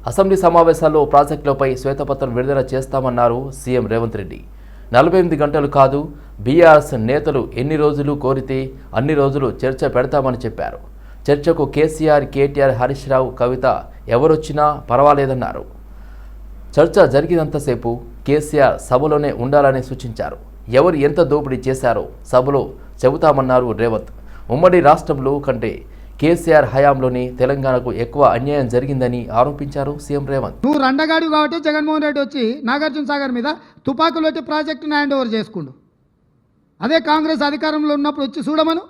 Assembly సమావేశాల్లో ప్రాజెక్టులపై శ్వేతపత్రం విడుదల చేస్తామన్నారు సీఎం రేవంత్ రెడ్డి. 48 గంటలు కాదు, బీఆర్ఎస్ నేతలు ఎన్ని రోజులు కోరితే అన్ని రోజులు చర్చ పెడతామని చెప్పారు. చర్చకు కేసీఆర్, కేటీఆర్, హరీష్ రావు, కవిత ఎవరొచ్చినా పర్వాలేదన్నారు. చర్చ జరిగినంతసేపు కేసీఆర్ సభలోనే ఉండాలని సూచించారు. ఎవరు ఎంత దోపిడీ చేశారో సభలో చెబుతామన్నారు రేవంత్. ఉమ్మడి రాష్ట్రంలో కంటే కేసీఆర్ హయాంలోనే తెలంగాణకు ఎక్కువ అన్యాయం జరిగిందని ఆరోపించారు సీఎం రేవంత్. నువ్వు రండగాడు కాబట్టి జగన్మోహన్ రెడ్డి వచ్చి నాగార్జున సాగర్ మీద తుపాకులు పెట్టి ప్రాజెక్టును హ్యాండ్ ఓవర్ చేసుకుండు. అదే కాంగ్రెస్ అధికారంలో ఉన్నప్పుడు వచ్చి చూడమను,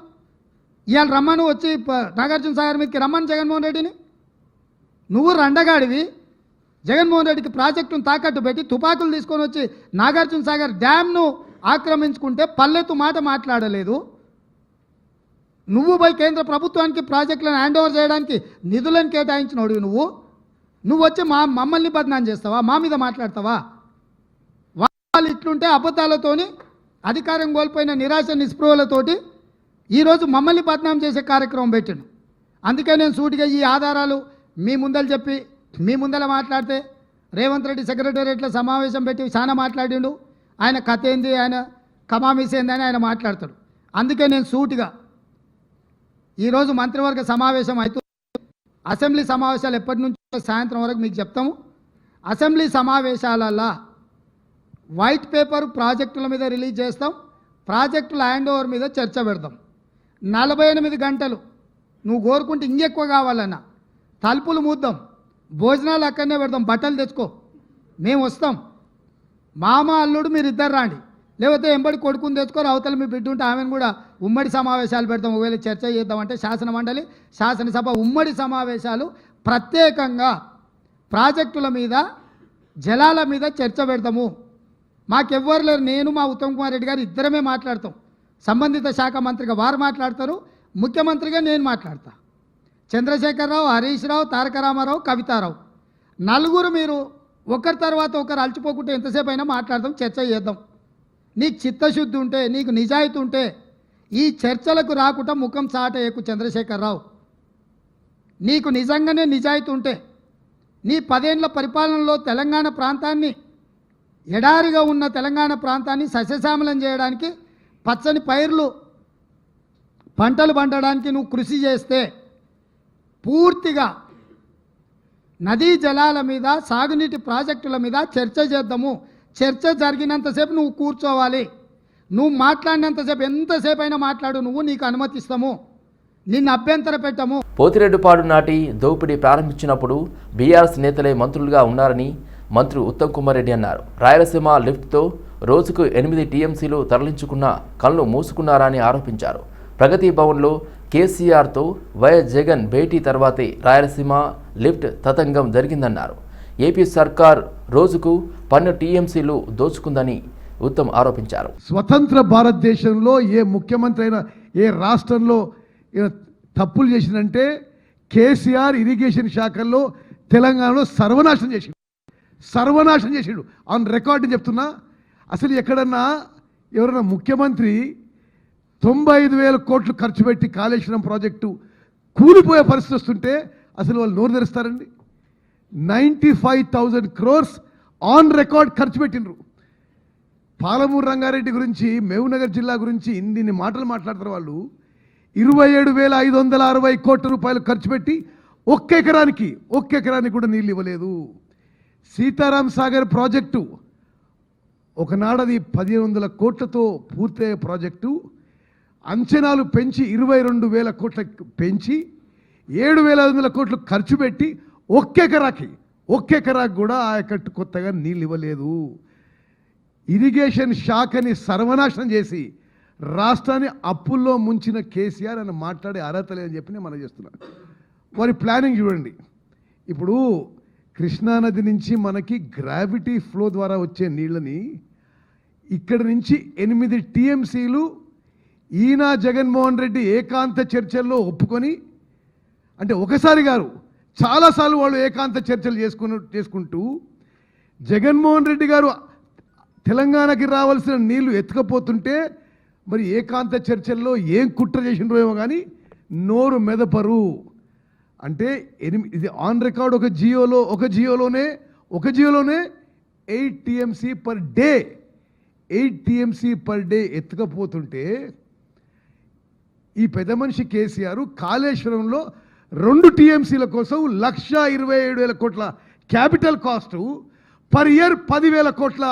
ఇవాళ రమ్మను, వచ్చి నాగార్జున సాగర్ మీదకి రమ్మను జగన్మోహన్ రెడ్డిని. నువ్వు రండగాడివి, జగన్మోహన్ రెడ్డికి ప్రాజెక్టును తాకట్టు పెట్టి తుపాకులు తీసుకొని వచ్చి నాగార్జున సాగర్ డ్యామ్ను ఆక్రమించుకుంటే పల్లెత్తు మాట మాట్లాడలేదు. నువ్వు పోయి కేంద్ర ప్రభుత్వానికి ప్రాజెక్టులను హ్యాండ్ ఓవర్ చేయడానికి నిధులను కేటాయించినోడు నువ్వు వచ్చి మమ్మల్ని బదనాం చేస్తావా? మా మీద మాట్లాడతావా? వాళ్ళు ఇట్లుంటే అబద్ధాలతోని అధికారం కోల్పోయిన నిరాశ నిస్పృహలతోటి ఈరోజు మమ్మల్ని బదనాం చేసే కార్యక్రమం పెట్టాను. అందుకే నేను సూటిగా ఈ ఆధారాలు మీ ముందర చెప్పి మీ ముందర మాట్లాడితే రేవంత్ రెడ్డి సెక్రటేరియట్లో సమావేశం పెట్టి చాలా మాట్లాడిండు. ఆయన కథ ఏంది, ఆయన కమామిస్ ఏందని ఆయన మాట్లాడతాడు. అందుకే నేను సూటిగా ఈరోజు మంత్రివర్గ సమావేశం అవుతుంది. అసెంబ్లీ సమావేశాలు ఎప్పటి నుంచి సాయంత్రం వరకు మీకు చెప్తాము. అసెంబ్లీ సమావేశాలల్లో వైట్ పేపర్ ప్రాజెక్టుల మీద రిలీజ్ చేస్తాం, ప్రాజెక్టుల హ్యాండ్ ఓవర్ మీద చర్చ పెడతాం. 48 గంటలు నువ్వు కోరుకుంటే ఇంకెక్కువ కావాలన్నా తలుపులు మూద్దాం, భోజనాలు అక్కడనే పెడతాం, బట్టలు తెచ్చుకో, మేము వస్తాం. మామ అల్లుడు మీరు ఇద్దరు రాండి, లేకపోతే ఎంబడి కొడుకుని తెచ్చుకొని అవతల మీ బిడ్డ ఉంటే ఆమెను కూడా ఉమ్మడి సమావేశాలు పెడతాం. ఒకవేళ చర్చ చేద్దామంటే శాసనమండలి, శాసనసభ ఉమ్మడి సమావేశాలు ప్రత్యేకంగా ప్రాజెక్టుల మీద, జలాల మీద చర్చ పెడతాము. మాకెవ్వరు లేరు, నేను మా ఉత్తమ్ కుమార్ రెడ్డి గారు ఇద్దరమే మాట్లాడతాం. సంబంధిత శాఖ మంత్రిగా వారు మాట్లాడతారు, ముఖ్యమంత్రిగా నేను మాట్లాడతా. చంద్రశేఖరరావు, హరీష్ రావు, తారక రామారావు, కవితారావు నలుగురు మీరు ఒకరి తర్వాత ఒకరు అలచిపోకుంటే ఎంతసేపు అయినా మాట్లాడదాం, చర్చ చేద్దాం. నీకు చిత్తశుద్ధి ఉంటే, నీకు నిజాయితీ ఉంటే ఈ చర్చలకు రాకుండా ముఖం చాటేయకు చంద్రశేఖరరావు. నీకు నిజంగానే నిజాయితీ ఉంటే నీ 10 ఏళ్ల పరిపాలనలో తెలంగాణ ప్రాంతాన్ని, ఎడారిగా ఉన్న తెలంగాణ ప్రాంతాన్ని సస్యశ్యామలం చేయడానికి, పచ్చని పైర్లు పంటలు పండడానికి నువ్వు కృషి చేస్తే పూర్తిగా నదీ జలాల మీద, సాగునీటి ప్రాజెక్టుల మీద చర్చ చేద్దాము. చర్చ జరిగినంతసేపు నువ్వు కూర్చోవాలి. నువ్వు మాట్లాడినంతసేపు ఎంతసేపు అయినా మాట్లాడు, నీకు అనుమతిస్తాము, నిన్ను అభ్యంతర పెట్టము. పోతిరెడ్డిపాడు నాటి దోపిడీ ప్రారంభించినప్పుడు బీఆర్ఎస్ నేతలే మంత్రులుగా ఉన్నారని మంత్రి ఉత్తమ్ కుమార్ రెడ్డి అన్నారు. రాయలసీమ లిఫ్ట్తో రోజుకు 8 టీఎంసీలు తరలించుకున్న కళ్ళు మూసుకున్నారని ఆరోపించారు. ప్రగతి భవన్లో కేసీఆర్తో వైఎస్ జగన్ భేటీ తర్వాతే రాయలసీమ లిఫ్ట్ తతంగం జరిగిందన్నారు. ఏపీ సర్కార్ రోజుకు 12 టీఎంసీలు దోచుకుందని ఉత్తమ్ ఆరోపించారు. స్వతంత్ర భారతదేశంలో ఏ ముఖ్యమంత్రి అయినా ఏ రాష్ట్రంలో తప్పులు చేసిందంటే కేసీఆర్ ఇరిగేషన్ శాఖల్లో తెలంగాణలో సర్వనాశనం చేసిండు ఆన్ రికార్డు చెప్తున్నా. అసలు ఎక్కడన్నా ఎవరైనా ముఖ్యమంత్రి 95,000 కోట్లు ఖర్చు పెట్టి కాళేశ్వరం ప్రాజెక్టు కూలిపోయే పరిస్థితి వస్తుంటే అసలు వాళ్ళు నోరు తెరుస్తారండి? 95,000 crores ఆన్ రికార్డ్ ఖర్చు పెట్టినరు. పాలమూరు రంగారెడ్డి గురించి, మహబూబ్నగర్ జిల్లా గురించి ఇన్ని మాటలు మాట్లాడతారు వాళ్ళు. 27,560 కోట్ల రూపాయలు ఖర్చు పెట్టి ఒక్క ఎకరానికి కూడా నీళ్ళు ఇవ్వలేదు. సీతారాం సాగర్ ప్రాజెక్టు ఒకనాడది 1,500 కోట్లతో పూర్తయ్యే ప్రాజెక్టు అంచనాలు పెంచి 22,000 కోట్లకు పెంచి 7,500 కోట్లు ఖర్చు పెట్టి ఒక్క ఎకరాకి కూడా ఆయకట్టు కొత్తగా నీళ్ళు ఇవ్వలేదు. ఇరిగేషన్ శాఖని సర్వనాశనం చేసి రాష్ట్రాన్ని అప్పుల్లో ముంచిన కేసీఆర్ అని మాట్లాడే అర్హత లేదని చెప్పి నేను మనం చేస్తున్నాను. వారి ప్లానింగ్ చూడండి. ఇప్పుడు కృష్ణానది నుంచి మనకి గ్రావిటీ ఫ్లో ద్వారా వచ్చే నీళ్ళని ఇక్కడి నుంచి 8 టీఎంసీలు ఈయన జగన్మోహన్ రెడ్డి ఏకాంత చర్చల్లో ఒప్పుకొని, అంటే ఒకసారి గారు చాలాసార్లు వాళ్ళు ఏకాంత చర్చలు చేసుకుంటూ జగన్మోహన్ రెడ్డి గారు తెలంగాణకి రావాల్సిన నీళ్లు ఎత్తుకపోతుంటే మరి ఏకాంత చర్చల్లో ఏం కుట్ర చేసినరో ఏమో కానీ నోరు మెదపరు. అంటే ఇది ఆన్ రికార్డ్ ఒక జియోలోనే 8 TMC per day 8 TMC per day ఎత్తుకపోతుంటే ఈ పెద్ద మనిషి కేసీఆర్ కాళేశ్వరంలో 2 టీఎంసీల కోసం 1,27,000 కోట్ల క్యాపిటల్ కాస్ట్ పర్ ఇయర్ 10,000 కోట్ల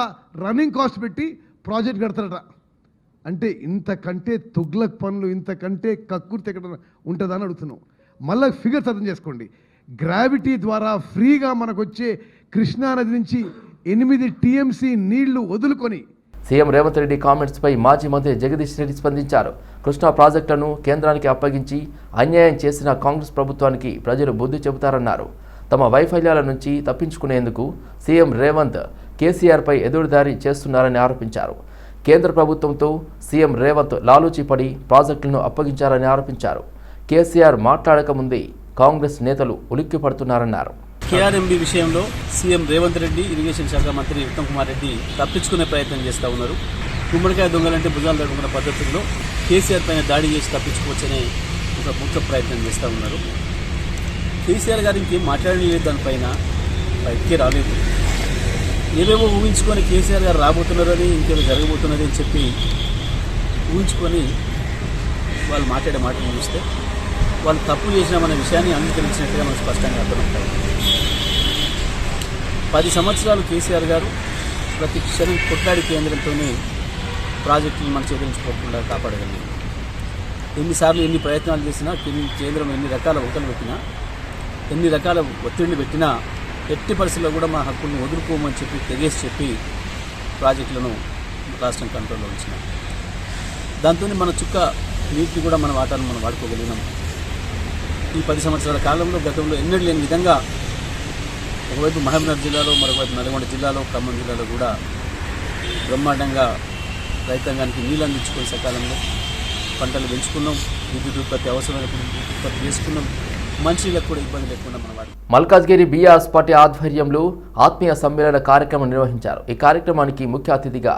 రన్నింగ్ కాస్ట్ పెట్టి ప్రాజెక్ట్ కడతారట. అంటే ఇంతకంటే తుగ్లక్ పనులు, ఇంతకంటే కక్కుర్తి ఎక్కడ ఉంటుందని అడుగుతున్నాం. మళ్ళీ ఫిగర్స్ అర్థం చేసుకోండి. గ్రావిటీ ద్వారా ఫ్రీగా మనకు వచ్చే కృష్ణానది నుంచి 8 టీఎంసీ నీళ్లు వదులుకొని సీఎం రేవంత్ రెడ్డి కామెంట్స్పై మాజీ మంత్రి జగదీష్ రెడ్డి స్పందించారు. కృష్ణా ప్రాజెక్టులను కేంద్రానికి అప్పగించి అన్యాయం చేసిన కాంగ్రెస్ ప్రభుత్వానికి ప్రజలు బుద్ధి చెబుతారన్నారు. తమ వైఫల్యాల నుంచి తప్పించుకునేందుకు సీఎం రేవంత్ కేసీఆర్పై ఎదురుదారి చేస్తున్నారని ఆరోపించారు. కేంద్ర ప్రభుత్వంతో సీఎం రేవంత్ లాలూచీపడి ప్రాజెక్టులను అప్పగించారని ఆరోపించారు. కేసీఆర్ మాట్లాడక ముందే కాంగ్రెస్ నేతలు ఉలిక్కిపడుతున్నారన్నారు. కేఆర్ఎంబీ విషయంలో సీఎం రేవంత్ రెడ్డి, ఇరిగేషన్ శాఖ మంత్రి ఉత్తమ్ కుమార్ రెడ్డి తప్పించుకునే ప్రయత్నం చేస్తూ ఉన్నారు. గుమ్మడికాయ దొంగలంటే భుజాలు తడుకున్న పద్ధతుల్లో కేసీఆర్ పైన దాడి చేసి తప్పించుకోవచ్చనే ఒక ముఖ్య ప్రయత్నం చేస్తూ ఉన్నారు. కేసీఆర్ గారు ఇంకేం మాట్లాడలేదు, దానిపైన బయటికే రాలేదు. ఏవేవో ఊహించుకొని కేసీఆర్ గారు రాబోతున్నారని, ఇంకేమో జరగబోతున్నది అని చెప్పి ఊహించుకొని వాళ్ళు మాట్లాడే మాటలు చూస్తే వాళ్ళు తప్పు చేసినామనే విషయాన్ని అంగీకరించినట్టుగా మనకు స్పష్టంగా అర్థమవుతాయి. 10 సంవత్సరాలు కేసీఆర్ గారు ప్రతి క్షణం కొట్లాడి కేంద్రంతోనే ప్రాజెక్టులు మన చేతుల నుంచి పోకుండా కాపాడగలిగారు. ఎన్నిసార్లు ఎన్ని ప్రయత్నాలు చేసినా, కేంద్రం ఎన్ని రకాల ఒకలు పెట్టినా, ఎన్ని రకాల ఒత్తిడిని పెట్టినా ఎట్టి పరిస్థితుల్లో కూడా మా హక్కుల్ని వదులుకోమని చెప్పి తెగేసి చెప్పి ప్రాజెక్టులను రాష్ట్రం కంట్రోల్లో ఉంచినాం. దాంతో మన చుక్క నీటిని కూడా మన వాటాను మనం వాడుకోగలిగినాం. ఈ 10 సంవత్సరాల కాలంలో గతంలో ఎన్నడూ లేని విధంగా ఒకవైపు మహబూబ్నగర్ జిల్లాలో, మరొకవైపు నల్గొండ జిల్లాలో, ఖమ్మం జిల్లాలో కూడా బ్రహ్మాండంగా రైతాంగానికి నీళ్ళు అందించుకునే సకాలంలో పంటలు పెంచుకున్నాం. విద్యుత్ ఉత్పత్తి అవసరమైనప్పుడు విద్యుత్ ఉత్పత్తి చేసుకున్నాం. మనుషులకు కూడా ఇబ్బంది లేకుండా మన వాటి. మల్కాజ్గిరి బీఆర్ఎస్ పార్టీ ఆధ్వర్యంలో ఆత్మీయ సమ్మేళన కార్యక్రమం నిర్వహించారు. ఈ కార్యక్రమానికి ముఖ్య అతిథిగా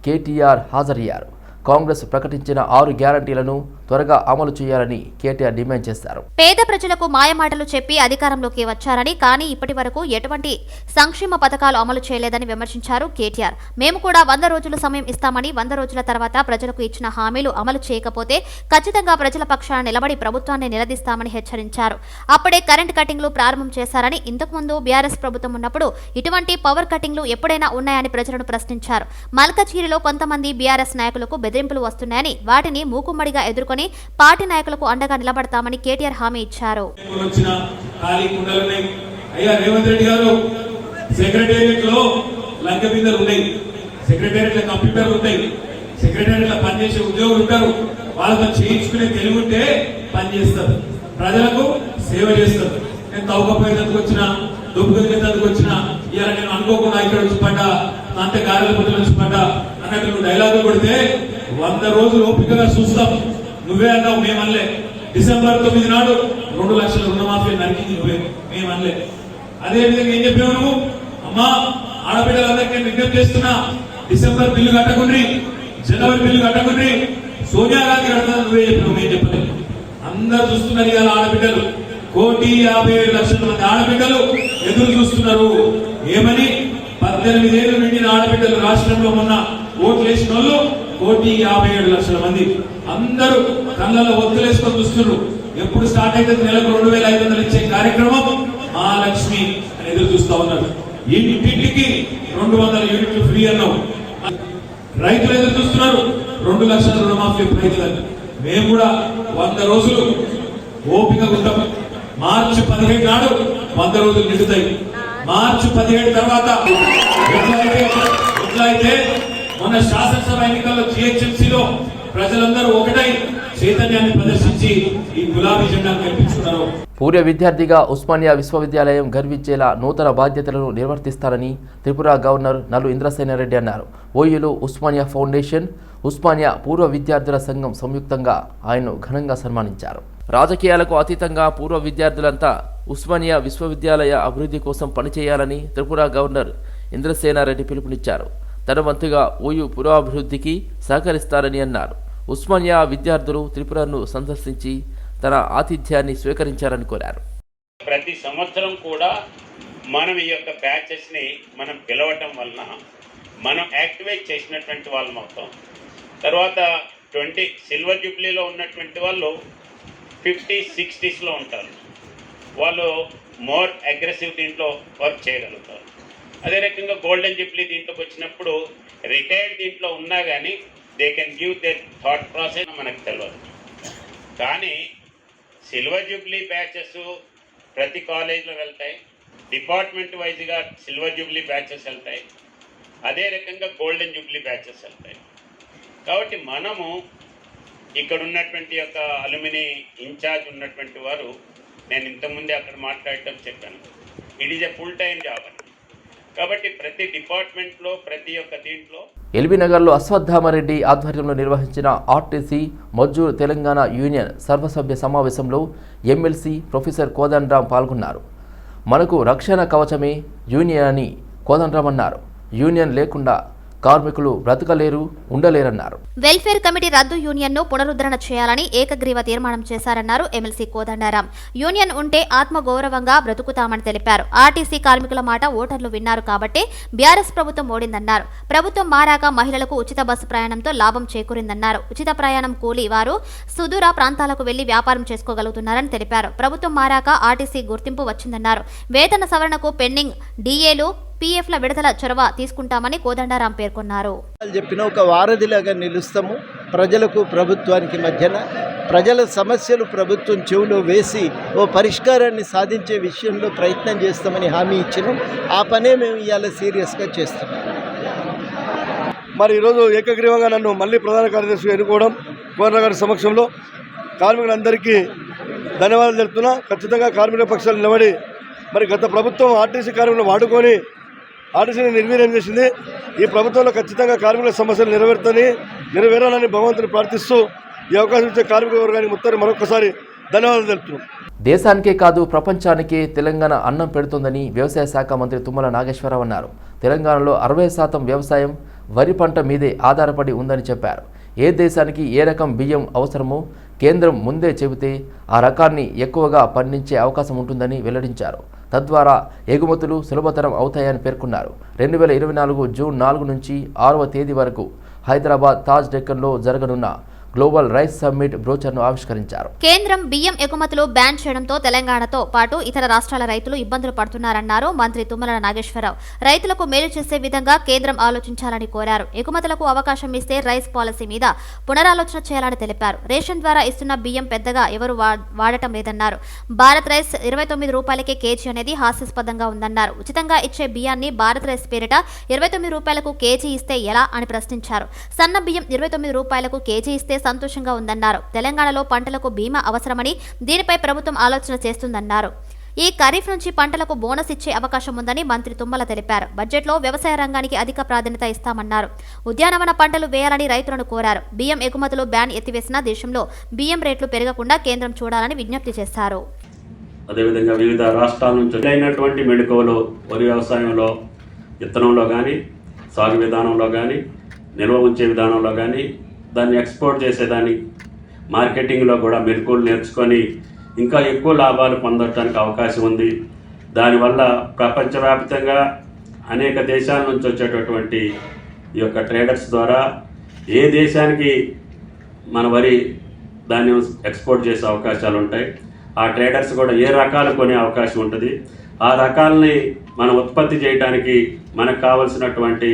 కేటీఆర్ హాజరయ్యారు. కాంగ్రెస్ ప్రకటించిన 6 గ్యారంటీలను త్వరగా అమలు చేయాలని కేటీఆర్ డిమాండ్ చేశారు. పేద ప్రజలకు మాయమాటలు చెప్పి అధికారంలోకి వచ్చారని, కానీ ఇప్పటి వరకు ఎటువంటి సంక్షేమ పథకాలు అమలు చేయలేదని విమర్శించారు కేటీఆర్. మేము కూడా 100 రోజుల సమయం ఇస్తామని, 100 రోజుల తర్వాత ప్రజలకు ఇచ్చిన హామీలు అమలు చేయకపోతే ఖచ్చితంగా ప్రజల పక్షాన నిలబడి ప్రభుత్వాన్ని నిలదీస్తామని హెచ్చరించారు. అప్పుడే కరెంట్ కటింగ్లు ప్రారంభం చేశారని, ఇంతకుముందు బీఆర్ఎస్ ప్రభుత్వం ఉన్నప్పుడు ఇటువంటి పవర్ కటింగ్లు ఎప్పుడైనా ఉన్నాయని ప్రజలను ప్రశ్నించారు. మల్కాజ్గిరిలో కొంతమంది బీఆర్ఎస్ నాయకులకు బెదిరింపులు వస్తున్నాయని, వాటిని మూకుమ్మడిగా ఎదుర్కొని పార్టీ నాయకులకు అండగా నిలబడతామని కేటీఆర్ హామీ ఇచ్చారు. రేవంత్ రెడ్డి గారు సెక్రటేరియట్ లో లంక బిందెలు ఉన్నాయి, సెక్రటేరియట్ లో కంప్యూటర్లు ఉన్నాయి, సెక్రటేరియట్ లో పనిచేసే ఉద్యోగులు ఉంటారు. వాళ్ళతో చేయించుకునే తెలివి ఉంటే పనిచేస్తారు, ప్రజలకు సేవ చేస్తారు. నేను తవ్వకపోయేందుకు వచ్చిన, దుబ్బుకెందుకు వచ్చిన, ఇలా నేను అనుకోకుండా ఇక్కడ వచ్చి పడ్డా, అంతే గారెల పొద్దులు వచ్చి పడ్డా అన్నట్టు నువ్వు డైలాగులు కొడితే 100 రోజులు ఓపికగా చూస్తాం. నువ్వే అన్నావు, మేమనలే. డిసెంబర్ 9 నాడు 2 లక్షల రుణమాఫీ నరికింది నువ్వే, మేమనలే. అదే విధంగా ఏం చెప్పావు నువ్వు? అమ్మా, ఆడబిడ్డలందరికీ నేను విజ్ఞప్తి చేస్తున్నా, డిసెంబర్ బిల్లు కట్టకుండ్రి, జనవరి బిల్లు కట్టకుండ్రి, సోనియా గాంధీ కడతాను నువ్వే చెప్పినావు, మేము చెప్పలేదు. అందరు చూస్తున్నారు ఇవాళ ఆడబిడ్డలు, 1,57,00,000 మంది ఆడబిడ్డలు ఎదురు చూస్తున్నారు. ఏమని? 18 ఏళ్ళు నిండిన ఆడబిడ్డలు రాష్ట్రంలో మొన్న ఓట్లు వేసిన వాళ్ళు 1,57,00,000 మంది అందరూ కళ్ళలో ఒత్తులేసుకొని చూస్తున్నారు. ఎప్పుడు స్టార్ట్ అయితే నెలకు 2,500 ఇచ్చే కార్యక్రమం మహాలక్ష్మి అని ఎదురు చూస్తా ఉన్నారు. ఇంటింటికి 200 యూనిట్లు ఫ్రీ అన్నాం. రైతులు ఎదురు చూస్తున్నారు 2 లక్షల రుణమాఫీ రైతులకు. మేము కూడా 100 రోజులు ఓపిక ఉంటాం. మార్చి 15 నాడు 100 రోజులు నిండుతాయి. మార్చి 17 తర్వాత ఎట్లయితే మొన్న శాసనసభ ఎన్నికల్లో GHMCలో ప్రజలందరూ ఒకటై చైతన్యాన్ని ప్రదర్శించి ఈ గులాబీ జెండాను కల్పించుకున్నారు. పూర్వ విద్యార్థిగా ఉస్మానియా విశ్వవిద్యాలయం గర్వించేలా నూతన బాధ్యతలను నిర్వర్తిస్తారని త్రిపుర గవర్నర్ నల్లు ఇంద్రసేనారెడ్డి అన్నారు. ఓయూలో ఉస్మానియా ఫౌండేషన్, ఉస్మానియా పూర్వ విద్యార్థుల సంఘం సంయుక్తంగా ఆయన్ను ఘనంగా సన్మానించారు. రాజకీయాలకు అతీతంగా పూర్వ విద్యార్థులంతా ఉస్మానియా విశ్వవిద్యాలయ అభివృద్ధి కోసం పనిచేయాలని త్రిపుర గవర్నర్ ఇంద్రసేనారెడ్డి పిలుపునిచ్చారు. తన వంతుగా ఓయూ పురోభివృద్ధికి సహకరిస్తారని అన్నారు. ఉస్మానియా విద్యార్థులు త్రిపురను సందర్శించి తన ఆతిథ్యాన్ని స్వీకరించారని కోరారు. సంవత్సరం కూడా మనం ఈ యొక్క బ్యాచెస్ని మనం పిలవటం వలన మనం యాక్టివేట్ చేసినటువంటి వాళ్ళు మొత్తం. తర్వాత 20 సిల్వర్ జూబ్లీలో ఉన్నటువంటి వాళ్ళు 50s, 60sలో ఉంటారు. వాళ్ళు మోర్ అగ్రెసివ్ దీంట్లో వర్క్ చేయగలుగుతారు. అదే రకంగా గోల్డెన్ జూబ్లీ దీంట్లోకి వచ్చినప్పుడు రిటైర్డ్ దీంట్లో ఉన్నా కానీ they can give there thought process మనకు తెలియదు. కానీ సిల్వర్ జూబ్లీ బ్యాచెస్ ప్రతి కాలేజీలో వెళ్తాయి, డిపార్ట్మెంట్ వైజ్గా సిల్వర్ జూబ్లీ బ్యాచెస్ వెళ్తాయి, అదే రకంగా గోల్డెన్ జూబ్లీ బ్యాచెస్ వెళ్తాయి. కాబట్టి మనము ఇక్కడ ఉన్నటువంటి యొక్క అలుమిని ఇన్ఛార్జ్ ఉన్నటువంటి వారు, నేను ఇంతకుముందే అక్కడ మాట్లాడటం చెప్పాను, it is a full time job అని. కాబట్టి ప్రతి డిపార్ట్మెంట్లో ప్రతి ఒక్క దీంట్లో ఎల్బీనగర్లో అశ్వత్థామరెడ్డి ఆధ్వర్యంలో నిర్వహించిన ఆర్టీసీ మజ్దూర్ తెలంగాణ యూనియన్ సర్వసభ్య సమావేశంలో ఎమ్మెల్సీ ప్రొఫెసర్ కోదండరాం పాల్గొన్నారు. మనకు రక్షణ కవచమే యూనియన్ అని కోదండరాం అన్నారు. యూనియన్ లేకుండా కార్మికులు బ్రతకలేరు, ఉండలేరన్నారు. వెల్ఫేర్ కమిటీ రద్దు యూనియన్ను పునరుద్ధరణ చేయాలని ఏకగ్రీవ తీర్మానం చేశారన్నారు ఎమ్మెల్సీ కోదండరాం. యూనియన్ ఉంటే ఆత్మగౌరవంగా బ్రతుకుతామని తెలిపారు. ఆర్టీసీ కార్మికుల మాట ఓటర్లు విన్నారు కాబట్టి బీఆర్ఎస్ ప్రభుత్వం ఓడిందన్నారు. ప్రభుత్వం మారాక మహిళలకు ఉచిత బస్సు ప్రయాణంతో లాభం చేకూరిందన్నారు. ఉచిత ప్రయాణం కూలీ వారు సుదూర ప్రాంతాలకు వెళ్లి వ్యాపారం చేసుకోగలుగుతున్నారని తెలిపారు. ప్రభుత్వం మారాక ఆర్టీసీ గుర్తింపు వచ్చిందన్నారు. వేతన సవరణకు పెండింగ్ డీఏలు, పీఎఫ్ల విడుదల చొరవ తీసుకుంటామని కోదండరాం పేర్కొన్నారు. చెప్పిన ఒక వారధిలాగా నిలుస్తాము. ప్రజలకు ప్రభుత్వానికి మధ్యన ప్రజల సమస్యలు ప్రభుత్వం చెవిలో వేసి ఓ పరిష్కారాన్ని సాధించే విషయంలో ప్రయత్నం చేస్తామని హామీ ఇచ్చినాం. ఆ పనే మేము ఇవాళ సీరియస్గా చేస్తున్నాం. మరి ఈరోజు ఏకగ్రీవంగా నన్ను మళ్ళీ ప్రధాన కార్యదర్శిగా ఎన్నుకోవడం, గవర్నర్ గారి సమక్షంలో కార్మికులందరికీ ధన్యవాదాలు తెలుపుతున్నా. ఖచ్చితంగా కార్మికుల పక్షాలు నిలబడి మరి గత ప్రభుత్వం ఆర్టీసీ కార్మికులను వాడుకొని ఆర్టీసీని నిర్వీర్యం చేసింది. ఈ ప్రభుత్వంలో ఖచ్చితంగా కార్మికుల సమస్యలు నెరవేరాలని భగవంతుని ప్రార్థిస్తూ ఈ అవకాశం ఇచ్చే కార్మిక వర్గానికి మొత్తం మరొకసారి ధన్యవాదాలు తెలుపుతున్నాం. దేశానికే కాదు ప్రపంచానికే తెలంగాణ అన్నం పెడుతుందని వ్యవసాయ శాఖ మంత్రి తుమ్మల నాగేశ్వరరావు అన్నారు. తెలంగాణలో 60% వ్యవసాయం వరి పంట మీదే ఆధారపడి ఉందని చెప్పారు. ఏ దేశానికి ఏ రకం బియ్యం అవసరమో కేంద్రం ముందే చెబితే ఆ రకాన్ని ఎక్కువగా పండించే అవకాశం ఉంటుందని వెల్లడించారు. తద్వారా ఎగుమతులు సులభతరం అవుతాయని పేర్కొన్నారు. 2024 జూన్ 4 నుంచి 6వ తేదీ వరకు హైదరాబాద్ తాజ్ డెక్కన్లో జరగనున్న గ్లోబల్ రైస్ సమ్మిట్ బ్రోచర్ను ఆవిష్కరించారు. కేంద్రం బియ్యం ఎగుమతులు బ్యాన్ చేయడంతో తెలంగాణతో పాటు ఇతర రాష్ట్రాల రైతులు ఇబ్బందులు పడుతున్నారన్నారు మంత్రి తుమ్మల నాగేశ్వరరావు. రైతులకు మేలు చేసే విధంగా కేంద్రం ఆలోచించాలని కోరారు. ఎగుమతులకు అవకాశం ఇస్తే రైస్ పాలసీ మీద పునరాలోచన చేయాలని తెలిపారు. రేషన్ ద్వారా ఇస్తున్న బియ్యం పెద్దగా ఎవరు వాడటం లేదన్నారు. భారత్ రైస్ 29 రూపాయలకే కేజీ అనేది హాస్యాస్పదంగా ఉందన్నారు. ఉచితంగా ఇచ్చే బియ్యాన్ని భారత్ రైస్ పేరిట 29 రూపాయలకు కేజీ ఇస్తే ఎలా అని ప్రశ్నించారు. సన్న బియ్యం 29 రూపాయలకు కేజీ ఇస్తే సంతోషంగా ఉందన్నారు. తెలంగాణలో పంటలకు బీమా అవసరమని, దీనిపై ప్రభుత్వం ఆలోచన చేస్తుందన్నారు. ఈ ఖరీఫ్ నుంచి పంటలకు బోనస్ ఇచ్చే అవకాశం ఉందని మంత్రి తుమ్మల తెలిపారు. బడ్జెట్లో వ్యవసాయ రంగానికి అధిక ప్రాధాన్యత ఇస్తామన్నారు. ఉద్యానవన పంటలు వేయాలని రైతులను కోరారు. బియ్యం ఎగుమతులు బ్యాన్ ఎత్తివేసినా దేశంలో బియ్యం రేట్లు పెరగకుండా కేంద్రం చూడాలని విజ్ఞప్తి చేశారు. అదేవిధంగా వివిధ రాష్ట్రాల నుంచి అయినటువంటి మెడికోలు, వరి వ్యవసాయంలో, విత్తనంలో కానీ, సాగు విధానంలో కానీ, నిల్వ ఉంచే విధానంలో కానీ, దాన్ని ఎక్స్పోర్ట్ చేసేదాన్ని మార్కెటింగ్లో కూడా మెలకువలు నేర్చుకొని ఇంకా ఎక్కువ లాభాలు పొందడానికి అవకాశం ఉంది. దానివల్ల ప్రపంచవ్యాప్తంగా అనేక దేశాల నుంచి వచ్చేటటువంటి ఈ యొక్క ట్రేడర్స్ ద్వారా ఏ దేశానికి మన వరి ధాన్యం ఎక్స్పోర్ట్ చేసే అవకాశాలు ఉంటాయి. ఆ ట్రేడర్స్ కూడా ఏ రకాలు కొనే అవకాశం ఉంటుంది. ఆ రకాలని మనం ఉత్పత్తి చేయడానికి మనకు కావలసినటువంటి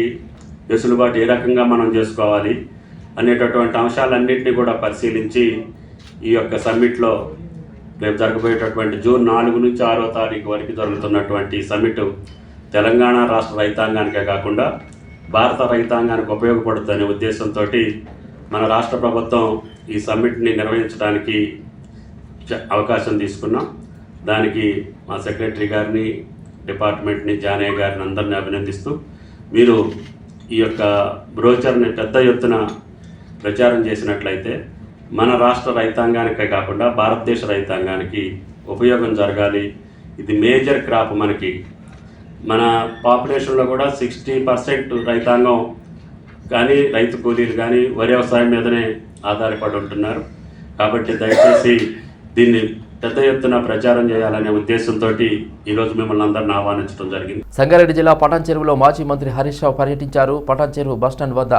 వెసులుబాటు ఏ రకంగా మనం చేసుకోవాలి అనేటటువంటి అంశాలన్నింటినీ కూడా పరిశీలించి ఈ యొక్క సమ్మిట్లో రేపు జరగబోయేటటువంటి జూన్ 4 నుంచి 6వ తారీఖు వరకు జరుగుతున్నటువంటి సమ్మిట్ తెలంగాణ రాష్ట్ర రైతాంగానికే కాకుండా భారత రైతాంగానికి ఉపయోగపడుతుందనే ఉద్దేశంతో మన రాష్ట్ర ప్రభుత్వం ఈ సమ్మిట్ని నిర్వహించడానికి అవకాశం తీసుకున్నాం. దానికి మా సెక్రటరీ గారిని, డిపార్ట్మెంట్ని, జానయ్య గారిని అందరినీ అభినందిస్తూ మీరు ఈ యొక్క బ్రోచర్ని పెద్ద ఎత్తున ప్రచారం చేసినట్లయితే మన రాష్ట్ర రైతాంగానికే కాకుండా భారతదేశ రైతాంగానికి ఉపయోగం జరగాలి. ఇది మేజర్ క్రాప్. మనకి మన పాపులేషన్లో కూడా 60% రైతాంగం కానీ, రైతు కూలీలు కానీ వరి వ్యవసాయం మీదనే ఆధారపడి ఉంటున్నారు. కాబట్టి దయచేసి దీన్ని పెద్ద ఎత్తున ప్రచారం చేయాలనే ఉద్దేశంతో ఈరోజు మిమ్మల్ని అందరిని ఆహ్వానించడం జరిగింది. సంగారెడ్డి జిల్లా పటాన్ చెరువులో మాజీ మంత్రి హరీష్ రావు పర్యటించారు. పటాన్ చెరువు బస్టాండ్ వద్ద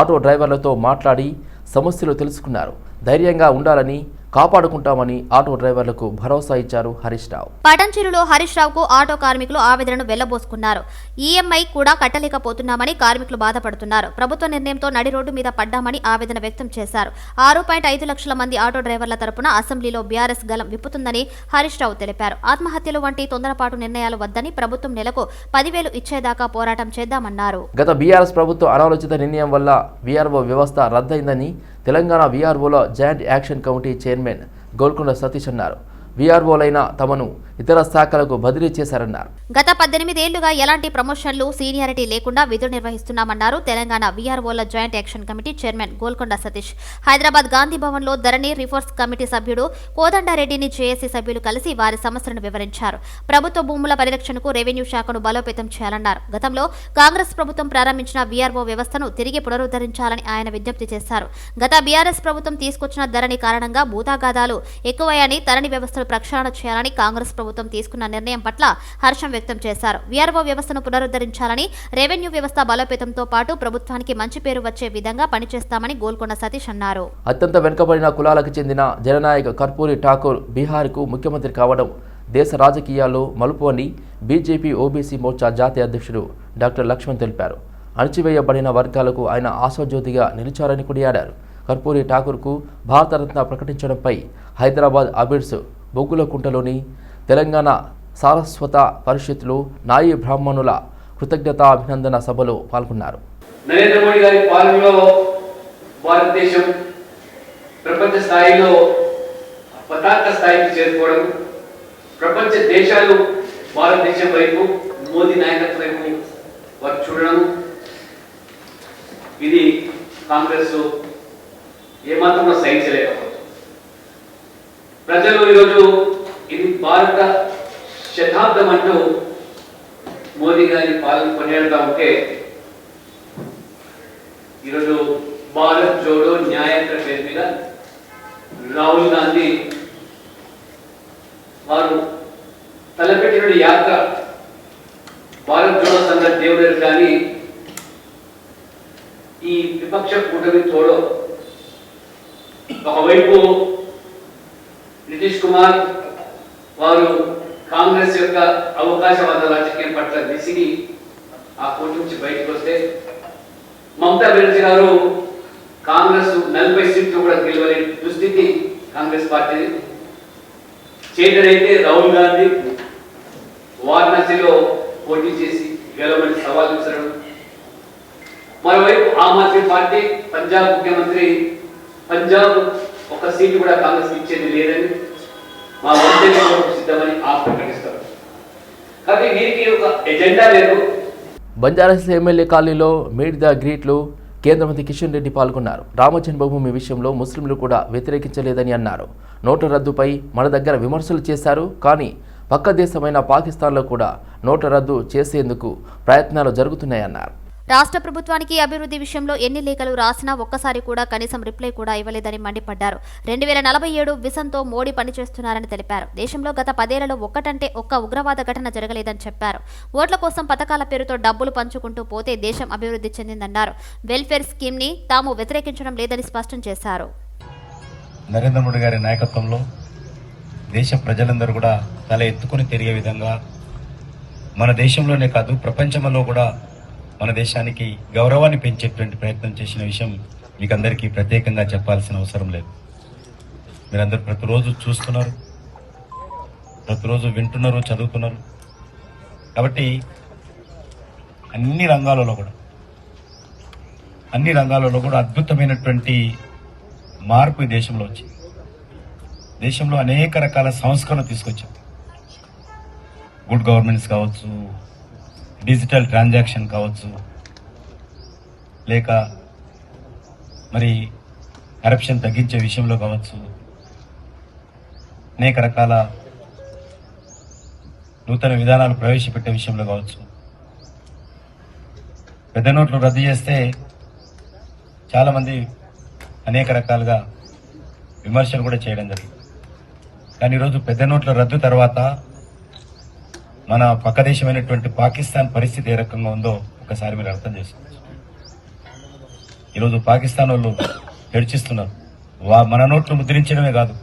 ఆటో డ్రైవర్లతో మాట్లాడి సమస్యలు తెలుసుకున్నారు. ధైర్యంగా ఉండాలని, కాపాడుకుంటామని ఆటో డ్రైవర్లకు భరోసా ఇచ్చారు హరీష్ రావు. పటాన్చెరులో హరీష్ రావుకు ఆటో కార్మికులు ఆవేదనను వెళ్లబోసుకున్నారు. ఈఎంఐ కూడా కట్టలేకపోతున్నామని కార్మికులు బాధపడుతున్నారు. ప్రభుత్వ నిర్ణయంతో నడి రోడ్డు మీద పడ్డామని ఆవేదన వ్యక్తం చేశారు. 6.5 లక్షల మంది ఆటో డ్రైవర్ల తరపున అసెంబ్లీలో బీఆర్ఎస్ గలం విప్పుతుందని హరీష్ రావు తెలిపారు. ఆత్మహత్యలు వంటి తొందరపాటు నిర్ణయాలు వద్దని, ప్రభుత్వం నెలకు 10,000 ఇచ్చేదాకా పోరాటం చేద్దామన్నారు. గత బీఆర్ఎస్ ప్రభుత్వం అనాలోచిత నిర్ణయం వల్ల వీఆర్ఓ వ్యవస్థ రద్దయిందని తెలంగాణ వీఆర్ఓల joint action committee chairman Golkonda Satish అన్నారు. వీఆర్ఓలైన తమను ఇతర శాఖలకు బదిలీ చేశారన్నారు. గత 18 ఏళ్లుగా ఎలాంటి ప్రమోషన్లు, సీనియారిటీ లేకుండా విధులు నిర్వహిస్తున్నామన్నారు తెలంగాణ వీఆర్ఓల joint action committee chairman Golkonda Satish. Hyderabad Gandhi భవన్లో ధరణి రిఫోర్స్ కమిటీ సభ్యుడు కోదండారెడ్డిని జేఏసీ సభ్యులు కలిసి వారి సమస్యలను వివరించారు. ప్రభుత్వ భూముల పరిరక్షణకు రెవెన్యూ శాఖను బలోపేతం చేయాలన్నారు. గతంలో కాంగ్రెస్ ప్రభుత్వం ప్రారంభించిన వీఆర్ఓ వ్యవస్థను తిరిగి పునరుద్ధరించాలని ఆయన విజ్ఞప్తి చేశారు. గత బీఆర్ఎస్ ప్రభుత్వం తీసుకొచ్చిన ధరణి కారణంగా భూతాగాదాలు ఎక్కువయ్యాయని, ధరణి వ్యవస్థను ప్రక్షాళన చేయాలని కాంగ్రెస్ ప్రభుత్వం తీసుకున్న నిర్ణయం పట్ల హర్షం వ్యక్తం చేశారు. వీఆర్ఓ వ్యవస్థను పునరుద్ధరించాలని, రెవెన్యూ వ్యవస్థ బలోపేతంతో పాటు ప్రభుత్వానికి మంచి పేరు వచ్చే విధంగా పనిచేస్తామని గోల్కొండ సతీష్ అన్నారు. అత్యంత వెనుకబడిన కులాలకు చెందిన జననాయక్ కర్పూరి ఠాకూర్ బీహార్కు ముఖ్యమంత్రి కావడం దేశ రాజకీయాల్లో మలుపు అని బీజేపీ ఓబీసీ మోర్చా జాతీయ అధ్యక్షుడు డాక్టర్ లక్ష్మణ్ తెలిపారు. అణచివేయబడిన వర్గాలకు ఆయన ఆశాజ్యోతిగా నిలిచారని కొనియాడారు. కర్పూరి ఠాకూర్కు భారతరత్న ప్రకటించడంపై హైదరాబాద్ అబిడ్స్ బొగ్గులకుంటలోని తెలంగాణ సారస్వత పరిషత్లో నాయి బ్రాహ్మణుల కృతజ్ఞతా అభినందన సభలో పాల్గొన్నారు. నరేంద్ర మోడీ గారి పాలనలో భారతదేశం ప్రపంచ స్థాయిలో పతాక స్థాయికి చేరుకోవడం, ప్రపంచ దేశాలు భారతదేశం వైపు, మోదీ నాయకత్వం వైపు వారు చూడడం, ఇది కాంగ్రెస్ ఏమాత్రం సహించలేకపోతుంది. ప్రజలు ఈరోజు ఇది భారత శతాబ్దం అంటూ మోదీ గారి పాలన కొనియాడుతూ ఉంటే, ఈరోజు భారత్ జోడో న్యాయత్ర పేరు మీద రాహుల్ గాంధీ వారు తలపెట్టిన యాత్ర భారత్ జోడో సంఘ దేవుడు కానీ ఈ విపక్ష కూటమి తోడో ఒకవైపు నితీష్ కుమార్ వారు కాంగ్రెస్ యొక్క అవకాశవాద రాజకీయం పట్ల విసిగి ఆ కోర్టు నుంచి బయటకు వస్తే, మమతా బెనర్జీ గారు కాంగ్రెస్ 40 సీట్లు కూడా గెలవలేని దుస్థితి కాంగ్రెస్ పార్టీ చేతనైతే రాహుల్ గాంధీ వారణాసిలో పోటీ చేసి గెలవమని సవాల్ విసరడం, మరోవైపు ఆమ్ ఆద్మీ పార్టీ పంజాబ్ ముఖ్యమంత్రి పంజాబ్ ఒక సీటు కూడా కాంగ్రెస్ ఇచ్చేది లేదని, మా వంతెనకు సిద్ధమని ప్రకటిస్తారు. కాబట్టి వీరికి ఒక ఎజెండా లేదు. బంజారాహిల్స్ ఎమ్మెల్యే కాలనీలో మీట్ ద గ్రీట్లో కేంద్ర మంత్రి కిషన్ రెడ్డి పాల్గొన్నారు. రామ జన్మభూమి విషయంలో ముస్లింలు కూడా వ్యతిరేకించలేదని అన్నారు. నోట్ల రద్దుపై మన దగ్గర విమర్శలు చేశారు, కానీ పక్క దేశమైన పాకిస్తాన్లో కూడా నోట్ల రద్దు చేసేందుకు ప్రయత్నాలు జరుగుతున్నాయన్నారు. రాష్ట్ర ప్రభుత్వానికి అభివృద్ధి విషయంలో ఎన్ని లేఖలు రాసినా ఒక్కసారి కూడా కనీసం రిప్లై కూడా ఇవ్వలేదని మండిపడ్డారు. 2047 విజన్తో మోడీ పనిచేస్తున్నారని తెలిపారు. దేశంలో గత 10 ఏళ్లలో ఒక్కటంటే ఒక్క ఉగ్రవాద ఘటన జరగలేదని చెప్పారు. ఓట్ల కోసం పథకాల పేరుతో డబ్బులు పంచుకుంటూ పోతే దేశం అభివృద్ధి చెందిందన్నారు. వెల్ఫేర్ స్కీమ్ ని తాము వ్యతిరేకించడం లేదని స్పష్టం చేశారు. నరేంద్ర మోడీ గారి నాయకత్వంలో దేశ ప్రజలందరూ కూడా తల ఎత్తుకుని తిరిగే విధంగా మన దేశంలోనే కాదు ప్రపంచంలో కూడా మన దేశానికి గౌరవాన్ని పెంచేటువంటి ప్రయత్నం చేసిన విషయం మీకు అందరికీ ప్రత్యేకంగా చెప్పాల్సిన అవసరం లేదు. మీరందరూ ప్రతిరోజు చూస్తున్నారు, ప్రతిరోజు వింటున్నారు, చదువుతున్నారు. కాబట్టి అన్ని రంగాలలో కూడా అద్భుతమైనటువంటి మార్పు ఈ దేశంలో వచ్చింది. దేశంలో అనేక రకాల సంస్కరణలు తీసుకొచ్చాం. గుడ్ గవర్నెన్స్ కావచ్చు, డిజిటల్ ట్రాన్సాక్షన్ కావచ్చు, లేక మరి కరప్షన్ తగ్గించే విషయంలో కావచ్చు, అనేక రకాల నూతన విధానాలు ప్రవేశపెట్టే విషయంలో కావచ్చు. పెద్ద నోట్లు రద్దు చేస్తే చాలామంది అనేక రకాలుగా విమర్శలు కూడా చేయడం జరిగింది. కానీ ఈరోజు పెద్ద నోట్ల రద్దు తర్వాత మన పక్క దేశమైనటువంటి పాకిస్తాన్ పరిస్థితి ఏ రకంగా ఉందో ఒకసారి మీరు అర్థం చేసుకోవచ్చు. ఈరోజు పాకిస్తాన్ వాళ్ళు హెడ్చిస్తున్నారు. మన నోట్లు ముద్రించడమే కాదు,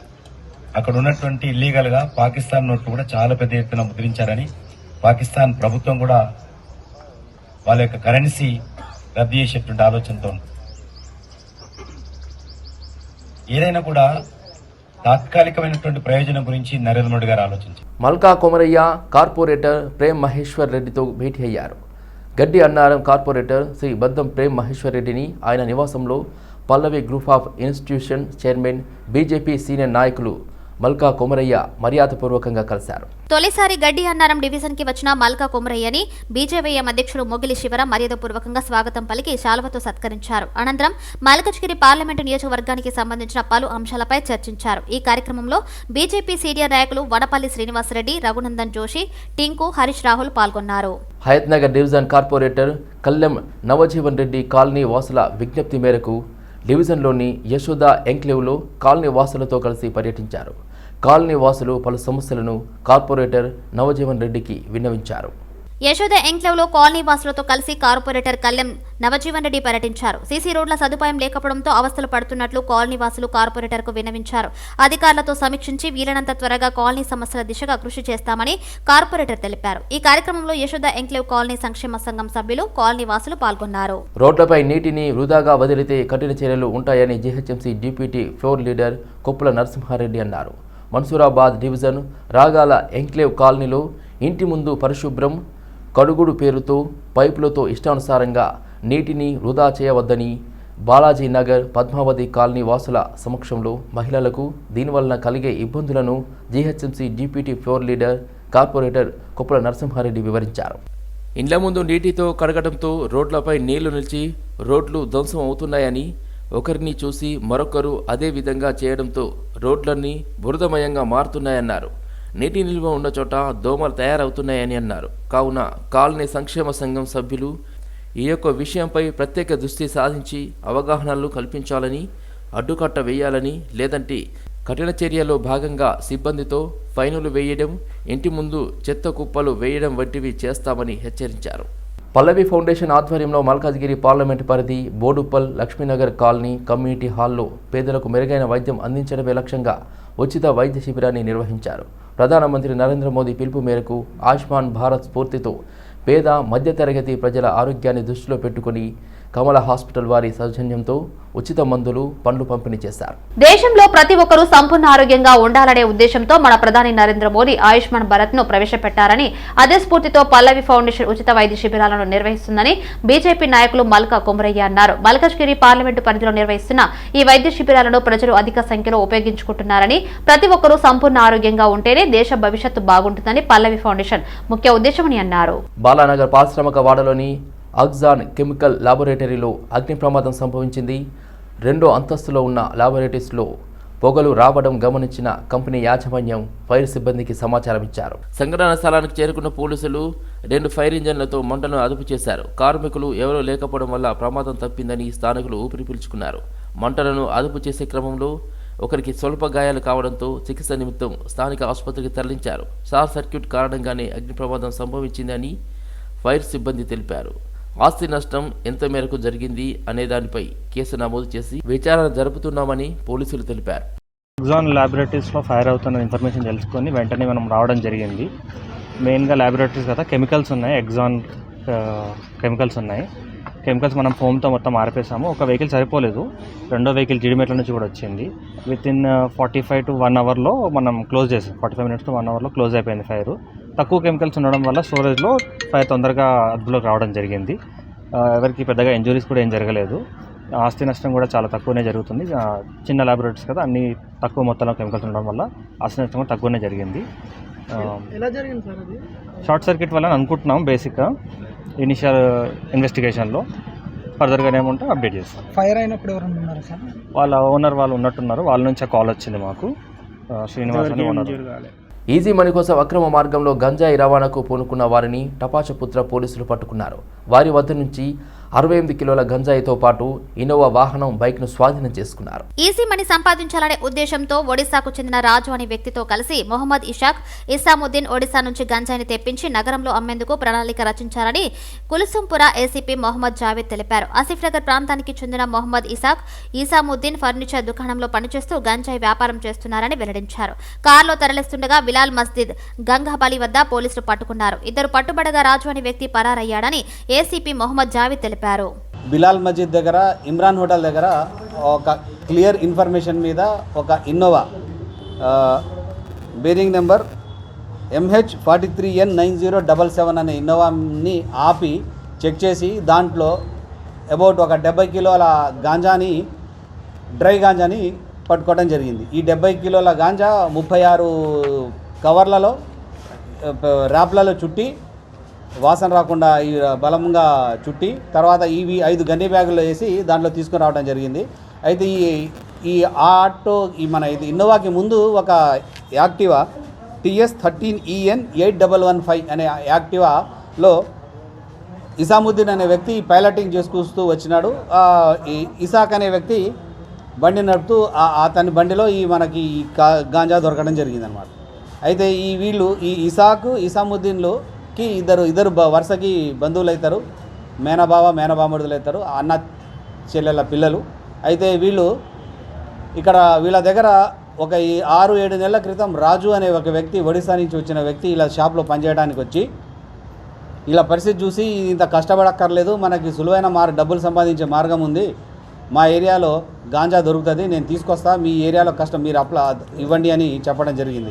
అక్కడ ఉన్నటువంటి ఇల్లీగల్ గా పాకిస్తాన్ నోట్లు కూడా చాలా పెద్ద ఎత్తున ముద్రించారని పాకిస్తాన్ ప్రభుత్వం కూడా వాళ్ళ యొక్క కరెన్సీ రద్దు చేసేటువంటి ఆలోచనతో ఉంది. ఏదైనా కూడా తాత్కాలికమైనటువంటి ప్రయోజనం గురించి నరేంద్ర మోడీ గారు ఆలోచించారు. మల్కా కొమరయ్య కార్పొరేటర్ ప్రేమ్ మహేశ్వర్ రెడ్డితో భేటీ అయ్యారు. గడ్డి అన్నారం కార్పొరేటర్ శ్రీ బద్దం ప్రేమ్ మహేశ్వర్ రెడ్డిని ఆయన నివాసంలో Pallavi group of institution chairman BJP senior నాయకులు మల్కా కొమరయ్య మర్యాదపూర్వకంగా కలిశారు. తొలిసారి గడ్డి అన్నారం డివిజన్ కి వచ్చిన మల్కా కొమరయ్యని బీజేవైఎం అధ్యక్షుడు మొగిలి శివరాం మర్యాదపూర్వకంగా స్వాగతం పలికి శాలువతో సత్కరించారు. అనంతరం మల్కజ్గిరి పార్లమెంటు నియోజకవర్గానికి సంబంధించిన పలు అంశాలపై చర్చించారు. ఈ కార్యక్రమంలో బీజేపీ సీనియర్ నాయకులు వనపల్లి శ్రీనివాసరెడ్డి, రఘునందన్ జోషి, టింకు, హరీష్ రాహుల్ పాల్గొన్నారు. Hayathnagar division corporator Kallem Navjivan Reddy colony వాసుల విజ్ఞప్తి మేరకు డివిజన్లోని యశోద ఎంక్లేవ్లో కాలనీ వాసులతో కలిసి పర్యటించారు. కాలనీ వాసులు పలు సమస్యలను కార్పొరేటర్ నవజీవన్ రెడ్డికి విన్నవించారు. యశోద ఎంక్లేవ్లో కాలనీ వాసులతో కలిసి కార్పొరేటర్ కల్లెం నవజీవన్ రెడ్డి పర్యటించారు. సీసీ రోడ్ల సదుపాయం లేకపోవడంతో అవస్థలు పడుతున్నట్లు కాలనీ వాసులు కార్పొరేటర్కు విన్నవించారు. అధికారులతో సమీక్షించి వీలైనంత త్వరగా కాలనీ సమస్యల దిశగా కృషి చేస్తామని కార్పొరేటర్ తెలిపారు. ఈ కార్యక్రమంలో యశోద ఎంక్లేవ్ కాలనీ సంక్షేమ సంఘం సభ్యులు, కాలనీ వాసులు పాల్గొన్నారు. రోడ్లపై నీటిని వృధాగా వదిలితే కఠిన చర్యలు ఉంటాయని GHMC deputy floor leader Koppula Narasimhareddy అన్నారు. మన్సూరాబాద్ డివిజన్ రాగాల ఎంక్లేవ్ కాలనీలో ఇంటి ముందు పరిశుభ్రం కడుగుడు పేరుతో పైపులతో ఇష్టానుసారంగా నీటిని వృధా చేయవద్దని బాలాజీ నగర్ పద్మావతి కాలనీ వాసుల సమక్షంలో మహిళలకు దీనివలన కలిగే ఇబ్బందులను GHMC deputy floor leader corporator Koppula Narasimhareddy వివరించారు. ఇండ్ల ముందు నీటితో కడగడంతో రోడ్లపై నీళ్లు నిలిచి రోడ్లు ధ్వంసం అవుతున్నాయని, ఒకరిని చూసి మరొకరు అదే విధంగా చేయడంతో రోడ్లన్నీ బురదమయంగా మారుతున్నాయన్నారు. నీటి నిల్వ ఉన్న చోట దోమలు తయారవుతున్నాయని అన్నారు. కావున కాలనీ సంక్షేమ సంఘం సభ్యులు ఈ యొక్క విషయంపై ప్రత్యేక దృష్టి సాధించి అవగాహనలు కల్పించాలని, అడ్డుకట్ట వేయాలని, లేదంటే కఠిన చర్యలో భాగంగా సిబ్బందితో ఫైనులు వేయడం, ఇంటి ముందు చెత్త కుప్పలు వేయడం వంటివి చేస్తామని హెచ్చరించారు. పల్లవి ఫౌండేషన్ ఆధ్వర్యంలో మల్కాజ్గిరి పార్లమెంటు పరిధి బోడుప్పల్ లక్ష్మీనగర్ కాలనీ కమ్యూనిటీ హాల్లో పేదలకు మెరుగైన వైద్యం అందించడమే లక్ష్యంగా ఉచిత వైద్య శిబిరాన్ని నిర్వహించారు. ప్రధానమంత్రి నరేంద్ర మోదీ పిలుపు మేరకు ఆయుష్మాన్ భారత్ స్ఫూర్తితో పేద మధ్యతరగతి ప్రజల ఆరోగ్యాన్ని దృష్టిలో పెట్టుకుని కమల హాస్పిటల్ వారి సౌజన్యంతో ఉచిత మందులు, పండ్లు పంపిణీ చేశారు. దేశంలో ప్రతి ఒక్కరూ సంపూర్ణ ఆరోగ్యంగా ఉండాలనే ఉద్దేశంతో మన ప్రధాని నరేంద్ర మోదీ ఆయుష్మాన్ భారత్ ను ప్రవేశపెట్టారని, అదే స్ఫూర్తితో పల్లవి ఫౌండేషన్ ఉచిత వైద్య శిబిరాలను నిర్వహిస్తుందని బీజేపీ నాయకులు మల్కా కొమరయ్య అన్నారు. మల్కజ్గిరి పార్లమెంటు పరిధిలో నిర్వహిస్తున్న ఈ వైద్య శిబిరాలను ప్రజలు అధిక సంఖ్యలో ఉపయోగించుకుంటున్నారని, ప్రతి ఒక్కరూ సంపూర్ణ ఆరోగ్యంగా ఉంటేనే దేశ భవిష్యత్తు బాగుంటుందని పల్లవి ఫౌండేషన్ ముఖ్య ఉద్దేశమని అన్నారు. బాలానగర్ పారిశ్రామిక వాడలోని అగ్జాన్ కెమికల్ ల్యాబొరేటరీలో అగ్ని ప్రమాదం సంభవించింది. 2వ అంతస్తులో ఉన్న ల్యాబొరేటరీస్లో పొగలు రావడం గమనించిన కంపెనీ యాజమాన్యం ఫైర్ సిబ్బందికి సమాచారం ఇచ్చారు. సంఘటన స్థలానికి చేరుకున్న పోలీసులు 2 ఫైర్ ఇంజన్లతో మంటలను అదుపు చేశారు. కార్మికులు ఎవరూ లేకపోవడం వల్ల ప్రమాదం తప్పిందని స్థానికులు ఊపిరి పీల్చుకున్నారు. మంటలను అదుపు చేసే క్రమంలో ఒకరికి స్వల్ప గాయాలు కావడంతో చికిత్స నిమిత్తం స్థానిక ఆసుపత్రికి తరలించారు. షార్ట్ సర్క్యూట్ కారణంగానే అగ్ని ప్రమాదం సంభవించిందని ఫైర్ సిబ్బంది తెలిపారు. ఆస్తి నష్టం ఎంత మేరకు జరిగింది అనే దానిపై కేసు నమోదు చేసి విచారణ జరుపుతున్నామని పోలీసులు తెలిపారు. ఎగ్జాన్ ల్యాబొరేటరీస్లో ఫైర్ అవుతున్న ఇన్ఫర్మేషన్ తెలుసుకొని వెంటనే మనం రావడం జరిగింది. మెయిన్గా ల్యాబొరేటరీస్ కదా కెమికల్స్ ఉన్నాయి, ఎగ్జాన్ కెమికల్స్ ఉన్నాయి. కెమికల్స్ మనం ఫోమ్తో మొత్తం ఆర్పేసాము. ఒక వెహికల్ సరిపోలేదు, 2వ వెహికల్ జీడిమెట్ల నుంచి కూడా వచ్చింది. విత్ ఇన్ 45 to 1 అవర్లో మనం క్లోజ్ చేసాం. 45 minutes to 1 అవర్లో క్లోజ్ అయిపోయింది ఫైర్. తక్కువ కెమికల్స్ ఉండడం వల్ల స్టోరేజ్లో ఫైర్ తొందరగా అదుపులోకి రావడం జరిగింది. ఎవరికి పెద్దగా ఇంజురీస్ కూడా ఏం జరగలేదు. ఆస్తి నష్టం కూడా చాలా తక్కువనే జరుగుతుంది. చిన్న ల్యాబొరేటరీస్ కదా, అన్ని తక్కువ మొత్తంలో కెమికల్స్ ఉండడం వల్ల ఆస్తి నష్టం కూడా తక్కువనే జరిగింది. షార్ట్ సర్క్యూట్ వల్ల అనుకుంటున్నాం బేసిక్గా ఇనిషియల్ ఇన్వెస్టిగేషన్లో. ఫర్దర్గా ఏముంటే అప్డేట్ చేస్తాం. ఫైర్ అయినప్పుడు ఎవరైనా ఉన్నారు సార్? వాళ్ళ ఓనర్ వాళ్ళు ఉన్నట్టున్నారు, వాళ్ళ నుంచి కాల్ వచ్చింది మాకు. శ్రీనివాస్ అని ఓనర్. ఈజీ మనీ కోసం అక్రమ మార్గంలో గంజాయి రవాణాకు పూనుకున్న వారిని టపాచపుత్ర పోలీసులు పట్టుకున్నారు. వారి వద్ద నుంచి 68 కిలోల గంజాయితో పాటు ఇన్నోవా వాహనం బైక్ను స్వాధీనం చేసుకున్నారు. ఈజీ మనీ సంపాదించాలనే ఉద్దేశంతో ఒడిశాకు చెందిన రాజు అనే వ్యక్తితో కలిసి మొహమ్మద్ ఇషాక్, ఇసాముద్దీన్ ఒడిశా నుంచి గంజాయిని తెప్పించి నగరంలో అమ్మేందుకు ప్రణాళిక రచించారని కుల్సుంపుర ఏసీపీ మొహమ్మద్ జావేద్ తెలిపారు. ఆసిఫ్ నగర్ ప్రాంతానికి చెందిన మొహమ్మద్ ఇసాక్, ఇసాముద్దీన్ ఫర్నిచర్ దుకాణంలో పనిచేస్తూ గంజాయి వ్యాపారం చేస్తున్నారని వెల్లడించారు. కారులో తరలిస్తుండగా బిలాల్ మస్జిద్ గంగాబాలి వద్ద పోలీసులు పట్టుకున్నారు. ఇద్దరు పట్టుబడగా రాజు అనే వ్యక్తి పరారయ్యాడని ఏసీపీ మొహమ్మద్ జావేద్ తెలిపారు. బిలాల్ మస్జిద్ దగ్గర ఇమ్రాన్ హోటల్ దగ్గర ఒక క్లియర్ ఇన్ఫర్మేషన్ మీద ఒక ఇన్నోవా బేరింగ్ నెంబర్ MH43N9077 అనే ఇన్నోవాని ఆపి చెక్ చేసి దాంట్లో అబౌట్ ఒక 70 కిలోల గాంజాని డ్రై గాంజాని పట్టుకోవడం జరిగింది. ఈ 70 కిలోల గాంజా 36 కవర్లలో ర్యాప్లలో చుట్టి వాసన రాకుండా ఈ బలంగా చుట్టి తర్వాత ఇవి 5 గన్ని బ్యాగుల్లో వేసి దాంట్లో తీసుకుని రావడం జరిగింది. అయితే ఈ ఆటో మన ఇది ఇన్నోవాకి ముందు ఒక యాక్టివా TS13EN8115 అనే యాక్టివాలో ఇసాముద్దీన్ అనే వ్యక్తి పైలటింగ్ చేసుకొస్తూ వచ్చినాడు. ఇసాక్ అనే వ్యక్తి బండి నడుపుతూ అతని బండిలో మనకి గాంజా దొరకడం జరిగిందనమాట. అయితే వీళ్ళు ఈ ఇసాకు ఇసాముద్దీన్లుకి ఇద్దరు వరుసకి బంధువులు అవుతారు, మేనబామడుదులు అవుతారు, అన్న చెల్లెల పిల్లలు. అయితే వీళ్ళు ఇక్కడ వీళ్ళ దగ్గర ఒక 6-7 నెలల క్రితం రాజు అనే ఒక వ్యక్తి, ఒడిశా నుంచి వచ్చిన వ్యక్తి ఇలా షాప్లో పనిచేయడానికి వచ్చి ఇలా పరిస్థితి చూసి ఇంత కష్టపడక్కర్లేదు, మనకి సులువైన డబ్బులు సంపాదించే మార్గం ఉంది, మా ఏరియాలో గాంజా దొరుకుతుంది, నేను తీసుకొస్తా, మీ ఏరియాలో కష్టం మీరు ఇవ్వండి అని చెప్పడం జరిగింది.